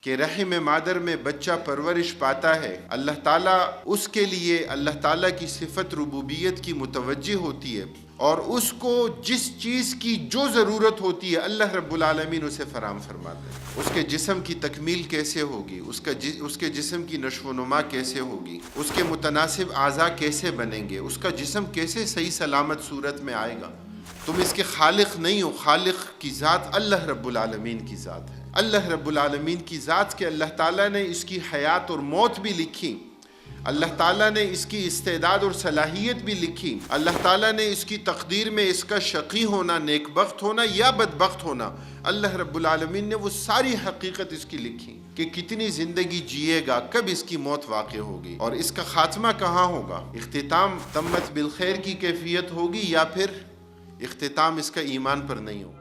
कि रहम मादर में बच्चा परवरिश पाता है, अल्लाह ताला उसके लिए अल्लाह ताला की सिफत रुबूबियत की मुतवज्जे होती है और उसको जिस चीज़ की जो ज़रूरत होती है अल्लाह रब्बुल आलमीन उसे फराम फरमाते हैं। उसके जिस्म की तकमील कैसे होगी, उसके जिस्म की नशोनुमा कैसे होगी, उसके मुतनासिब आज़ा कैसे बनेंगे, उसका जिस्म कैसे सही सलामत सूरत में आएगा। तुम इसके खालिक नहीं हो, खालिक की ज़ात अल्लाह रब्बुल आलमीन की ज़ात है। अल्लाह रब्बुल आलमीन की ज़ात के अल्लाह ताला ने इसकी हयात और मौत भी लिखी, अल्लाह ताला ने इसकी इस्तेदाद और सलाहियत भी लिखी, अल्लाह ताला ने इसकी तकदीर में इसका शकी होना, नेकबख्त होना या बदबख्त होना, अल्लाह रब्बुल आलमीन ने वो सारी हकीकत इसकी लिखी कि कितनी ज़िंदगी जिएगा, कब इसकी मौत वाक़ होगी और इसका ख़ात्मा कहाँ होगा। इख्तिताम तम्मत बिल खैर की कैफियत होगी या फिर इख्तिताम इसका ईमान पर नहीं होगा।